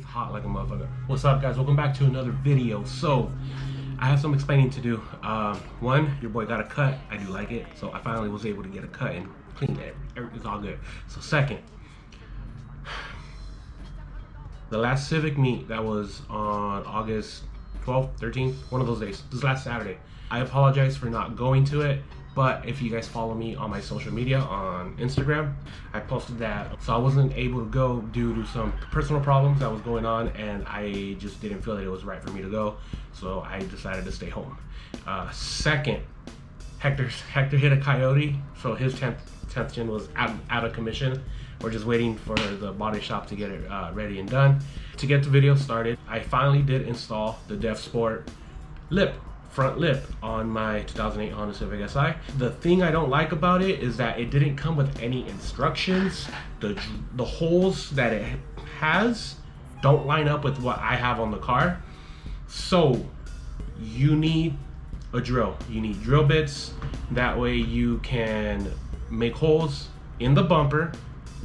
hot like a motherfucker. What's up, guys? Welcome back to another video. So I have some explaining to do. One, your boy got a cut. I do like it, so I finally was able to get a cut and clean it. It's all good. So second, the last Civic meet that was on August 12th, 13th, one of those days, this last Saturday. I apologize for not going to it, but if you guys follow me on my social media on Instagram, I posted that. So I wasn't able to go due to some personal problems that was going on, and I just didn't feel that it was right for me to go, so I decided to stay home. Second, Hector hit a coyote, so his 10th gen was out of commission. We're just waiting for the body shop to get it ready and done. To get the video started, I finally did install the DevSport front lip on my 2008 Honda Civic Si. The thing I don't like about it is that it didn't come with any instructions. The holes that it has don't line up with what I have on the car. So you need a drill. You need drill bits. That way you can make holes in the bumper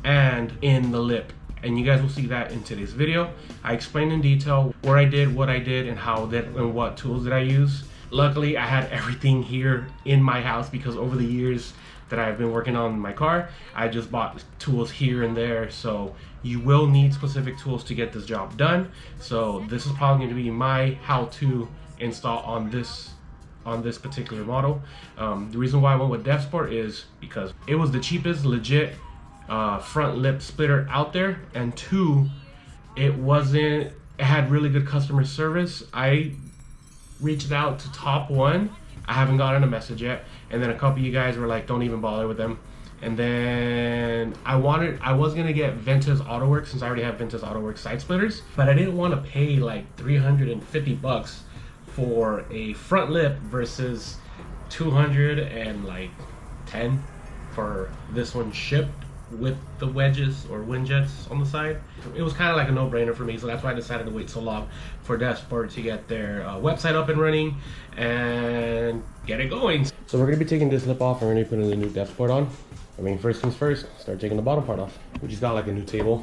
and in the lip. And you guys will see that in today's video. I explained in detail where I did, what I did, and how that, and what tools did I use. Luckily, I had everything here in my house because over the years that I've been working on my car, I just bought tools here and there. So you will need specific tools to get this job done. So this is probably going to be my how-to install on this particular model. The reason why I went with DevSport is because it was the cheapest legit front lip splitter out there, and two, it had really good customer service. I reached out to Top One. I haven't gotten a message yet, and then a couple of you guys were like, don't even bother with them. And then I was gonna get Ventus AutoWorks, since I already have Ventus AutoWorks side splitters, but I didn't want to pay like 350 bucks for a front lip versus 210 for this one shipped with the wedges or wind jets on the side. It was kind of like a no-brainer for me, so that's why I decided to wait so long for DevSport to get their website up and running and get it going. So we're gonna be taking this lip off and we're gonna be putting the new DevSport on. I mean, first things first, start taking the bottom part off. We just got like a new table,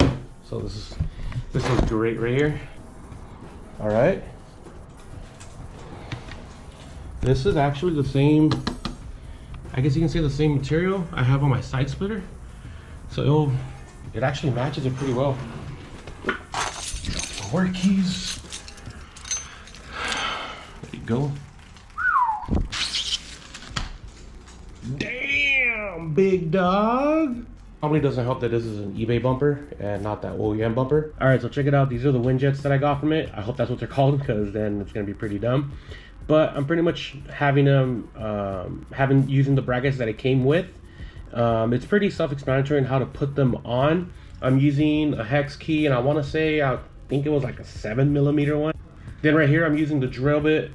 so this is great right here. All right, this is actually the same, I guess you can say the same material I have on my side splitter. So it actually matches it pretty well. Work keys. There you go. Damn, big dog. Probably doesn't help that this is an eBay bumper and not that OEM bumper. All right, so check it out. These are the wind jets that I got from it. I hope that's what they're called, because then it's gonna be pretty dumb. But I'm pretty much having them, using the brackets that it came with. It's pretty self-explanatory in how to put them on. I'm using a hex key, and I want to say, I think it was like a 7mm one. Then right here, I'm using the drill bit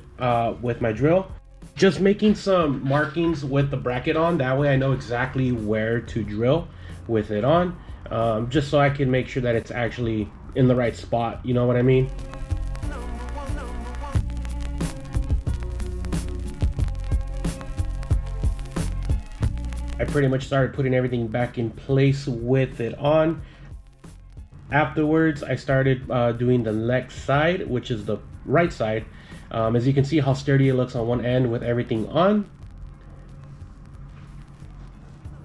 with my drill. Just making some markings with the bracket on. That way I know exactly where to drill with it on. Just so I can make sure that it's actually in the right spot. You know what I mean? I pretty much started putting everything back in place with it on. Afterwards, I started doing the next side, which is the right side. As you can see how sturdy it looks on one end with everything on.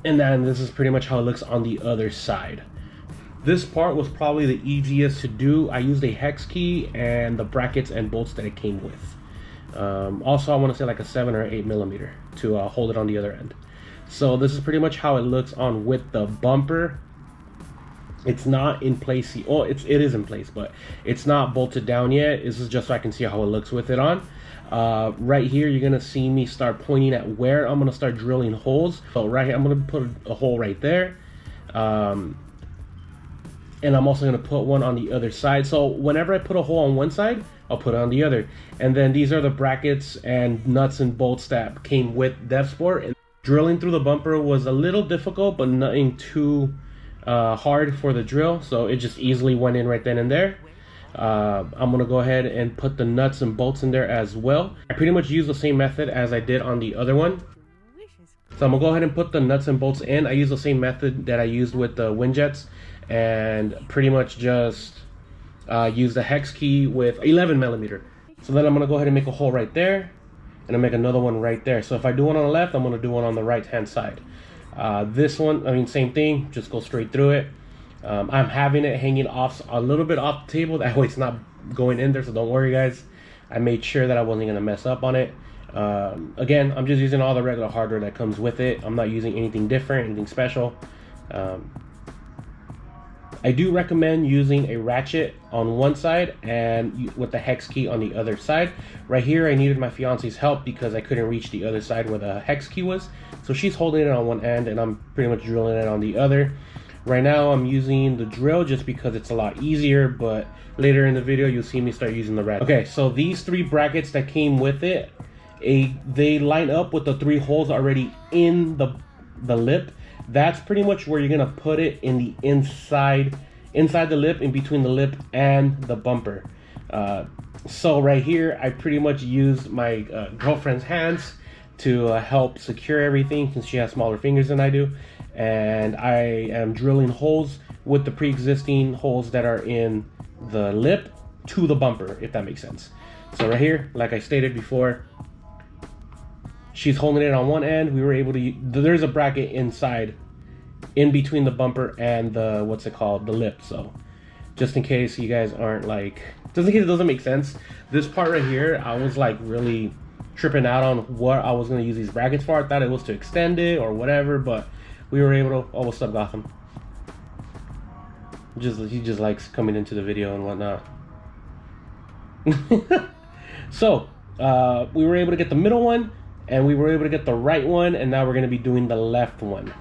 And then this is pretty much how it looks on the other side. This part was probably the easiest to do. I used a hex key and the brackets and bolts that it came with. Also, I want to say like a 7 or 8mm to hold it on the other end. So this is pretty much how it looks on with the bumper. It's not in place. Oh, it is in place, but it's not bolted down yet. This is just so I can see how it looks with it on. Right here, you're gonna see me start pointing at where I'm gonna start drilling holes. So right here, I'm gonna put a hole right there. And I'm also gonna put one on the other side. So whenever I put a hole on one side, I'll put it on the other. And then these are the brackets and nuts and bolts that came with DevSport. And drilling through the bumper was a little difficult, but nothing too hard for the drill, so it just easily went in right then and there. I'm gonna go ahead and put the nuts and bolts in there as well. I pretty much use the same method as I did on the other one. So I'm gonna go ahead and put the nuts and bolts in. I use the same method that I used with the wind jets, and pretty much just use the hex key with 11mm. So then I'm gonna go ahead and make a hole right there, and I'll make another one right there. So if I do one on the left, I'm gonna do one on the right hand side. This one, I mean, same thing, just go straight through it. I'm having it hanging off a little bit off the table, that way it's not going in there, so don't worry guys. I made sure that I wasn't gonna mess up on it. Again, I'm just using all the regular hardware that comes with it. I'm not using anything different, anything special. I do recommend using a ratchet on one side and with the hex key on the other side. Right here, I needed my fiance's help because I couldn't reach the other side where the hex key was. So she's holding it on one end and I'm pretty much drilling it on the other. Right now, I'm using the drill just because it's a lot easier, but later in the video, you'll see me start using the ratchet. Okay, so these 3 brackets that came with it, they line up with the 3 holes already in the lip. That's pretty much where you're gonna put it in the inside the lip, in between the lip and the bumper. So right here, I pretty much used my girlfriend's hands to help secure everything since she has smaller fingers than I do. And I am drilling holes with the pre-existing holes that are in the lip to the bumper, if that makes sense. So right here, like I stated before, she's holding it on one end. We were able to, there's a bracket inside, in between the bumper and the, what's it called, the lip. So just in case you guys aren't like, just in case it doesn't make sense, this part right here, I was like really tripping out on what I was going to use these brackets for. I thought it was to extend it or whatever, but we were able to, oh, what's up, Gotham? He just likes coming into the video and whatnot. So we were able to get the middle one, and we were able to get the right one, and now we're going to be doing the left one.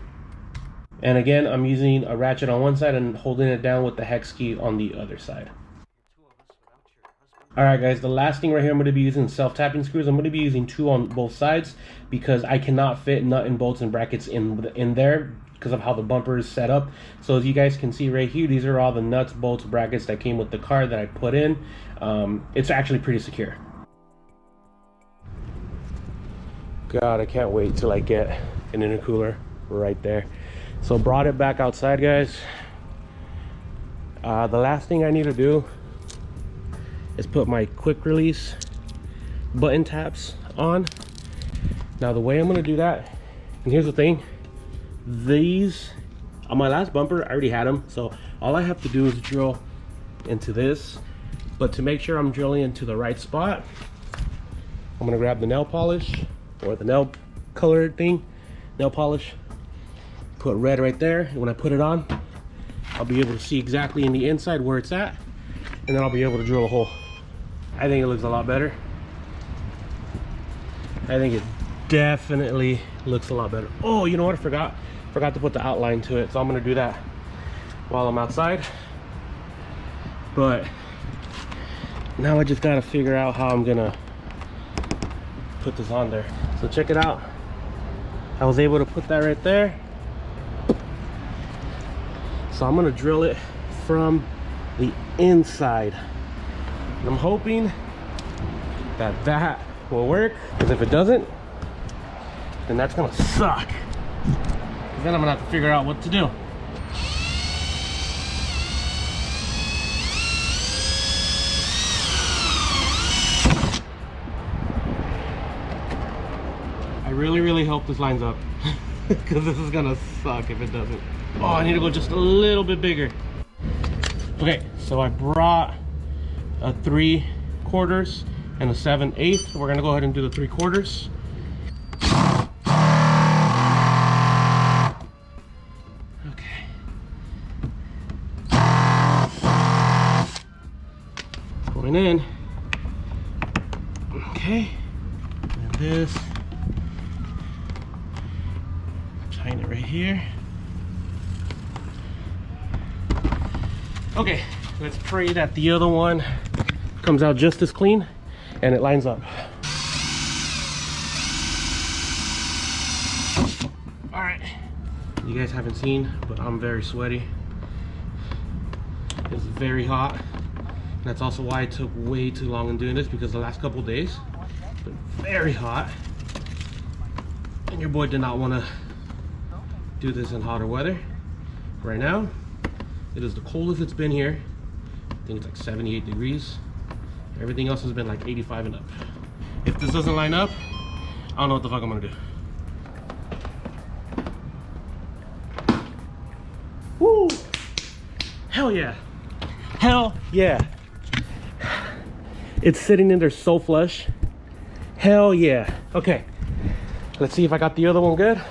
And again, I'm using a ratchet on one side and holding it down with the hex key on the other side. Alright guys, the last thing right here, I'm going to be using self-tapping screws. I'm going to be using 2 on both sides because I cannot fit nut and bolts and brackets in there because of how the bumper is set up. So as you guys can see right here, these are all the nuts, bolts, brackets that came with the car that I put in. It's actually pretty secure. God, I can't wait till I get an intercooler right there. So brought it back outside, guys. The last thing I need to do is put my quick release button taps on. Now the way I'm gonna do that, and here's the thing, these on my last bumper I already had them, so all I have to do is drill into this. But to make sure I'm drilling into the right spot, I'm gonna grab the nail polish or the nail color thing, nail polish, put red right there, and when I put it on, I'll be able to see exactly in the inside where it's at, and then I'll be able to drill a hole. I think it looks a lot better. I think it definitely looks a lot better. Oh, you know what, I forgot to put the outline to it, so I'm gonna do that while I'm outside. But now I just gotta figure out how I'm gonna put this on there. So check it out, I was able to put that right there. So I'm gonna drill it from the inside. And I'm hoping that that will work, because if it doesn't, then that's gonna suck. Then I'm gonna have to figure out what to do. I really hope this lines up, because this is gonna suck if it doesn't. Oh, I need to go just a little bit bigger. Okay, so I brought a 3/4 and a 7/8. We're gonna go ahead and do the 3/4. Okay. Going in. Okay. And this. Tighten it right here. Okay, let's pray that the other one comes out just as clean and it lines up. All right, you guys haven't seen, but I'm very sweaty. It's very hot. That's also why it took way too long in doing this, because the last couple days it's been very hot and your boy did not want to do this in hotter weather. Right now it is the coldest it's been here think it's like 78 degrees. Everything else has been like 85 and up. If this doesn't line up, I don't know what the fuck I'm gonna do. Woo! Hell yeah. Hell yeah. It's sitting in there so flush. Hell yeah. Okay. Let's see if I got the other one good.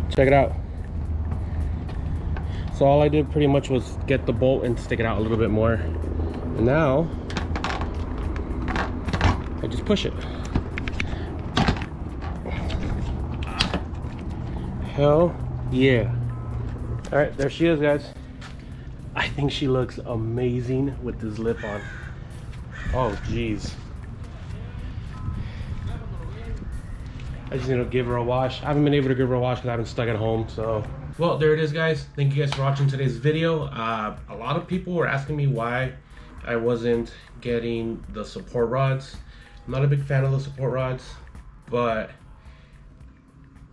Check it out. So all I did pretty much was get the bolt and stick it out a little bit more. And now I just push it. Hell yeah. All right, there she is, guys. I think she looks amazing with this lip on. Oh geez. I just need to give her a wash. I haven't been able to give her a wash because I've been stuck at home, so. Well, there it is, guys. Thank you guys for watching today's video. A lot of people were asking me why I wasn't getting the support rods. I'm not a big fan of the support rods, but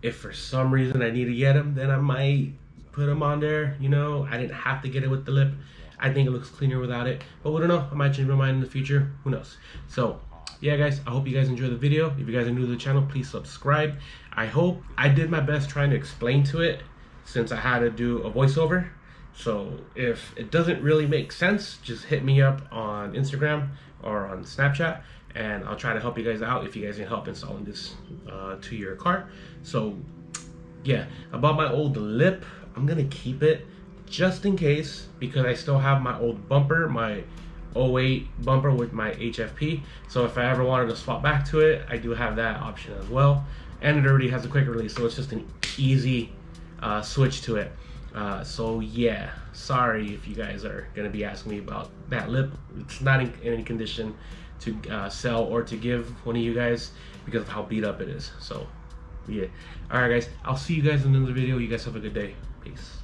if for some reason I need to get them, then I might put them on there. You know, I didn't have to get it with the lip. I think it looks cleaner without it, but we don't know. I might change my mind in the future. Who knows? So yeah, guys, I hope you guys enjoyed the video. If you guys are new to the channel, please subscribe. I hope I did my best trying to explain to it, since I had to do a voiceover. So if it doesn't really make sense, just hit me up on Instagram or on Snapchat, and I'll try to help you guys out if you guys need help installing this to your car. So yeah, about my old lip, I'm gonna keep it just in case, because I still have my old bumper, my 08 bumper with my HFP. So if I ever wanted to swap back to it, I do have that option as well. And it already has a quick release, so it's just an easy switch to it. So yeah, sorry if you guys are gonna be asking me about that lip. It's not in any condition to sell or to give one of you guys because of how beat up it is. So yeah, all right guys, I'll see you guys in another video. You guys have a good day. Peace.